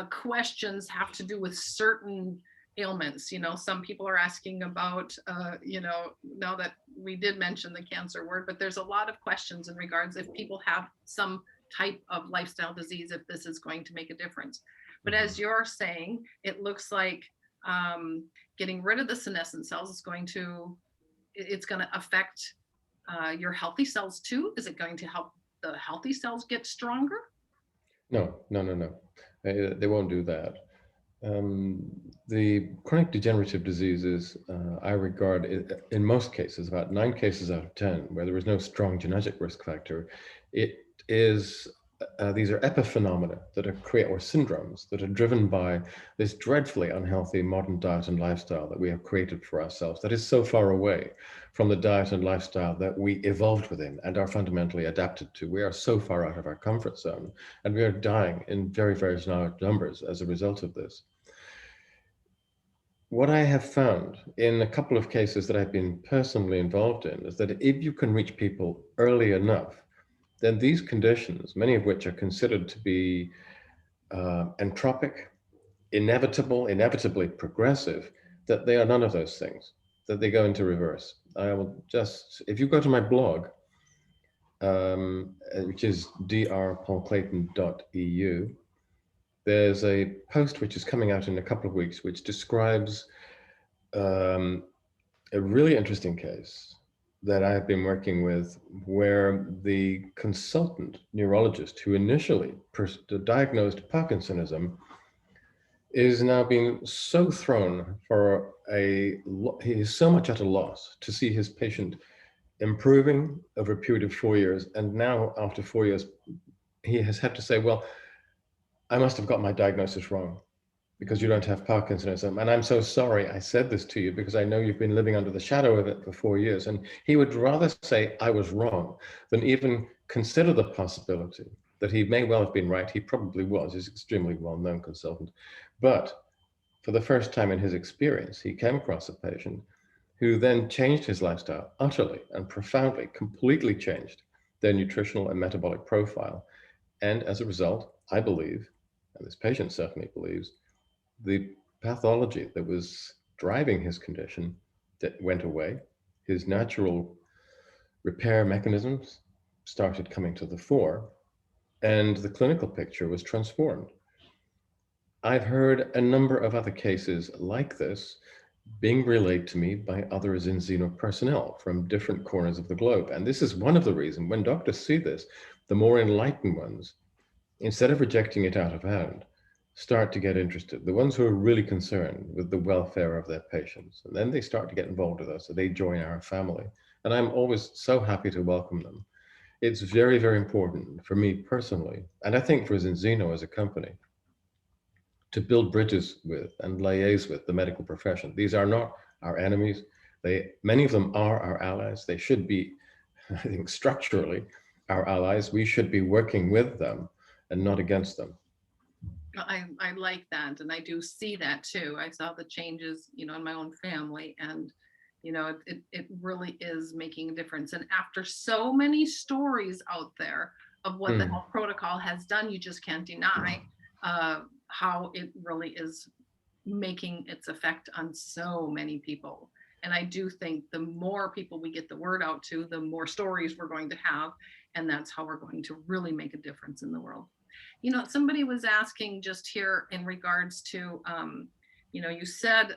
B: questions have to do with certain ailments. Some people are asking about, now that we did mention the cancer word, but there's a lot of questions in regards if people have some type of lifestyle disease, if this is going to make a difference. But as you're saying, it looks like getting rid of the senescent cells is going to affect your healthy cells too. Is it going to help the healthy cells get stronger?
C: No. They won't do that. The chronic degenerative diseases, I regard in most cases, about 9 cases out of 10, where there is no strong genetic risk factor, it is these are epiphenomena that are or syndromes that are driven by this dreadfully unhealthy modern diet and lifestyle that we have created for ourselves, that is so far away from the diet and lifestyle that we evolved within and are fundamentally adapted to. We are so far out of our comfort zone, and we are dying in very, very large numbers as a result of this. What I have found in a couple of cases that I've been personally involved in is that if you can reach people early enough, then these conditions, many of which are considered to be entropic, inevitably progressive, that they are none of those things, that they go into reverse. I will just, if you go to my blog, which is drpaulclayton.eu, there's a post which is coming out in a couple of weeks, which describes a really interesting case that I've been working with, where the consultant neurologist who initially diagnosed Parkinsonism is now being so thrown for he is so much at a loss to see his patient improving over a period of 4 years. And now after 4 years, he has had to say, well, I must have got my diagnosis wrong, because you don't have Parkinsonism. And I'm so sorry I said this to you, because I know you've been living under the shadow of it for 4 years. And he would rather say I was wrong than even consider the possibility that he may well have been right. He probably was. He's an extremely well-known consultant. But for the first time in his experience, he came across a patient who then changed his lifestyle utterly and profoundly, completely changed their nutritional and metabolic profile. And as a result, I believe, and this patient certainly believes, the pathology that was driving his condition that went away. His natural repair mechanisms started coming to the fore, and the clinical picture was transformed. I've heard a number of other cases like this being relayed to me by other Zinzino personnel from different corners of the globe. And this is one of the reasons when doctors see this, the more enlightened ones, instead of rejecting it out of hand, start to get interested. The ones who are really concerned with the welfare of their patients. And then they start to get involved with us, so they join our family. And I'm always so happy to welcome them. It's very, very important for me personally, and I think for Zinzino as a company, to build bridges with and liaise with the medical profession. These are not our enemies. Many of them are our allies. They should be, I think, structurally our allies. We should be working with them and not against them.
B: I like that, and I do see that too. I saw the changes, in my own family, and it really is making a difference. And after so many stories out there of what the health protocol has done, you just can't deny how it really is making its effect on so many people. And I do think the more people we get the word out to, the more stories we're going to have, and that's how we're going to really make a difference in the world. Somebody was asking just here in regards to, you said,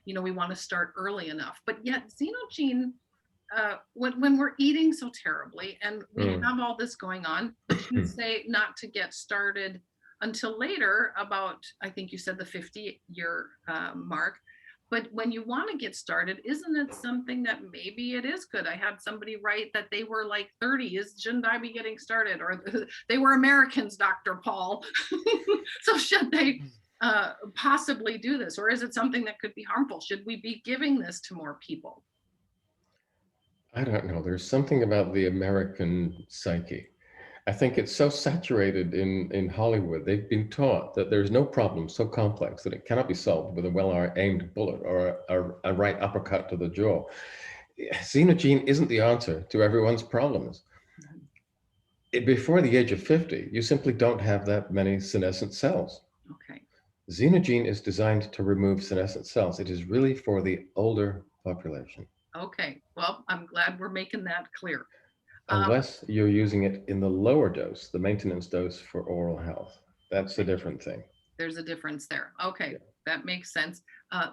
B: we want to start early enough, but yet Xenogene, when we're eating so terribly and we have all this going on, but you say not to get started until later, about, I think you said the 50-year mark. But when you want to get started, isn't it something that maybe it is good? I had somebody write that they were like 30. Shouldn't I be getting started? Or they were Americans, Dr. Paul. So should they possibly do this? Or is it something that could be harmful? Should we be giving this to more people?
C: I don't know. There's something about the American psyche. I think it's so saturated in Hollywood. They've been taught that there's no problem so complex that it cannot be solved with a well-aimed bullet or a right uppercut to the jaw. Xenogene isn't the answer to everyone's problems. Before the age of 50, you simply don't have that many senescent cells.
B: Okay.
C: Xenogene is designed to remove senescent cells. It is really for the older population.
B: Okay. Well, I'm glad we're making that clear.
C: Unless you're using it in the lower dose, the maintenance dose for oral health. That's a different thing.
B: There's a difference there. Okay, that makes sense. I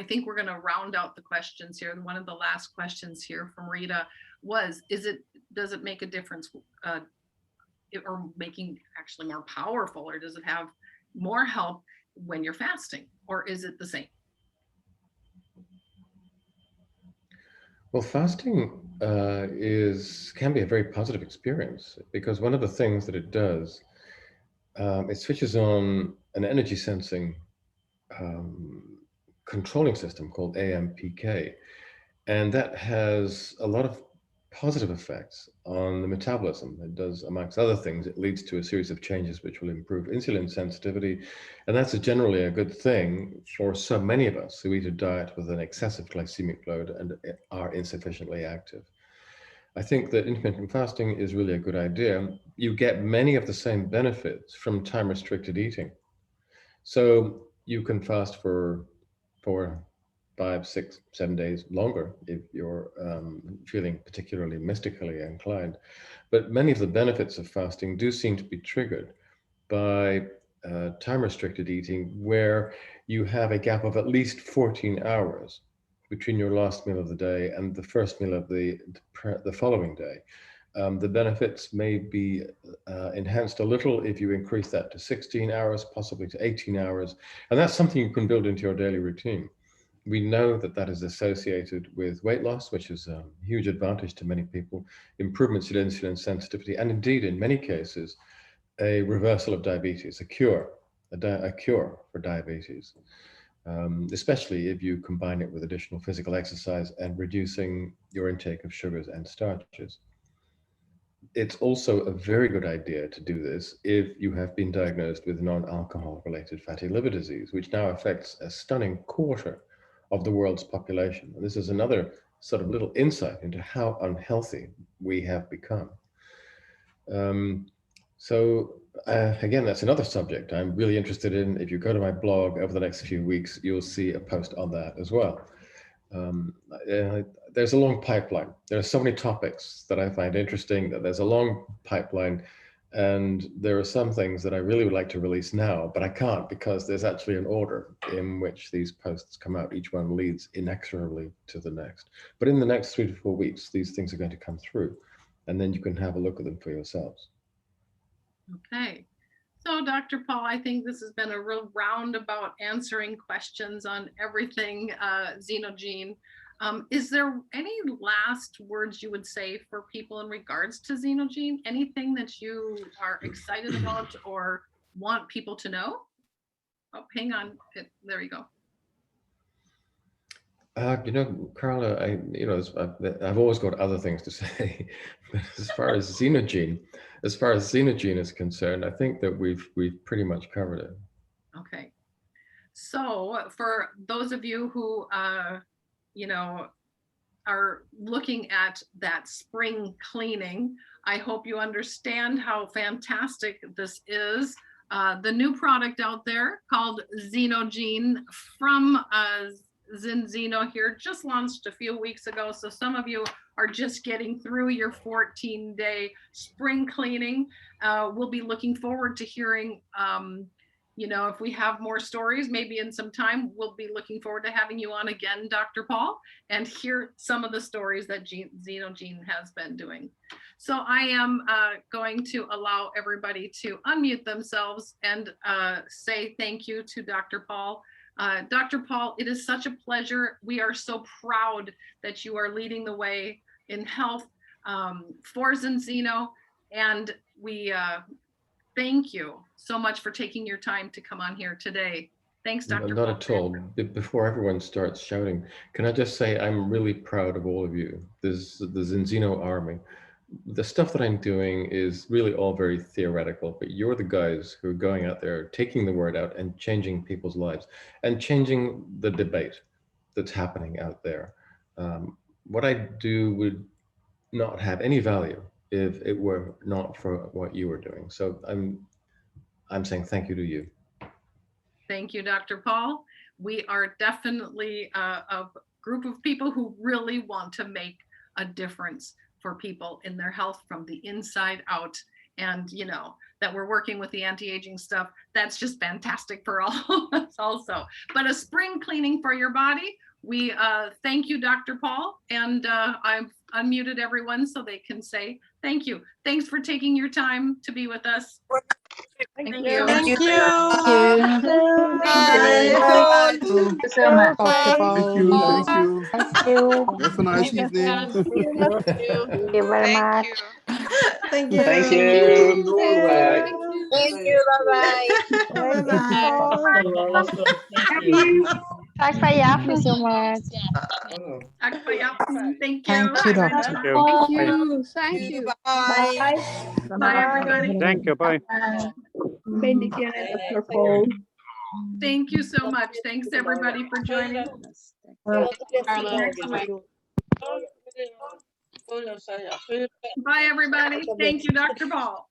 B: think we're going to round out the questions here. One of the last questions here from Rita was, does it make a difference or making actually more powerful, or does it have more help when you're fasting, or is it the same?
C: Well, fasting can be a very positive experience, because one of the things that it does, it switches on an energy sensing controlling system called AMPK, and that has a lot of positive effects on the metabolism. It does, amongst other things, it leads to a series of changes which will improve insulin sensitivity, and that's generally a good thing for so many of us who eat a diet with an excessive glycemic load and are insufficiently active. I think that intermittent fasting is really a good idea. You get many of the same benefits from time-restricted eating. So you can fast for 4, 5, 6, 7 days longer if you're feeling particularly mystically inclined. But many of the benefits of fasting do seem to be triggered by time-restricted eating, where you have a gap of at least 14 hours between your last meal of the day and the first meal of the following day. The benefits may be enhanced a little if you increase that to 16 hours, possibly to 18 hours. And that's something you can build into your daily routine. We know that that is associated with weight loss, which is a huge advantage to many people, improvements in insulin sensitivity, and indeed, in many cases, a reversal of diabetes, a cure for diabetes, especially if you combine it with additional physical exercise and reducing your intake of sugars and starches. It's also a very good idea to do this if you have been diagnosed with non-alcohol related fatty liver disease, which now affects a stunning quarter of the world's population. And this is another sort of little insight into how unhealthy we have become. Again, that's another subject I'm really interested in. If you go to my blog over the next few weeks, you'll see a post on that as well. There's a long pipeline. There are so many topics that I find interesting that there's a long pipeline, and there are some things that I really would like to release now, but I can't because there's actually an order in which these posts come out. Each one leads inexorably to the next. But in the next 3 to 4 weeks, these things are going to come through, and then you can have a look at them for yourselves.
B: Okay. So, Dr. Paul, I think this has been a real roundabout answering questions on everything Xenogene. Is there any last words you would say for people in regards to Zinogene? Anything that you are excited about or want people to know? Oh, hang on. There you go.
C: Carla, I've always got other things to say, but as far as Zinogene is concerned, I think that we've pretty much covered it.
B: Okay. So for those of you who, are looking at that spring cleaning, I hope you understand how fantastic this is. The new product out there called Xenogene from Zinzino here just launched a few weeks ago. So some of you are just getting through your 14-day spring cleaning. We'll be looking forward to hearing, if we have more stories, maybe in some time, we'll be looking forward to having you on again, Dr. Paul, and hear some of the stories that Xenogene has been doing. So I am going to allow everybody to unmute themselves and say thank you to Dr. Paul. Dr. Paul, it is such a pleasure. We are so proud that you are leading the way in health for Zinzino, and we thank you so much for taking your time to come on here today. Thanks, Dr.
C: Not
B: Paul.
C: at all. Before everyone starts shouting, can I just say I'm really proud of all of you. This the Zinzino army. The stuff that I'm doing is really all very theoretical, but you're the guys who are going out there, taking the word out and changing people's lives and changing the debate that's happening out there. What I do would not have any value if it were not for what you were doing. So I'm saying thank you to you.
B: Thank you, Dr. Paul. We are definitely a group of people who really want to make a difference for people in their health from the inside out. And that we're working with the anti-aging stuff, that's just fantastic for all of us also. But a spring cleaning for your body. We thank you, Dr. Paul, and I've unmuted everyone so they can say thank you. Thanks for taking your time to be with us.
K: Thank
B: Thank
K: you.
B: you.
H: Thank you.
L: Thank you so much.
M: Thank you.
L: Thank you.
M: Have a nice evening.
L: Thank you very much.
H: Thank you.
J: Thank you. Bye.
L: Thank you. Bye bye. Tack för i aften so much.
B: Tack för hjälpen. Thank you.
N: Thank you,
B: Bye,
N: Dr.
B: bye.
A: Thank you. Thank you.
H: Bye.
B: Bye, everybody.
G: Thank you. Bye.
A: Bendiciones, Dr. Paul.
B: Thank you so much. Thanks, everybody, for joining. Bye, everybody. Thank you, Dr. Paul.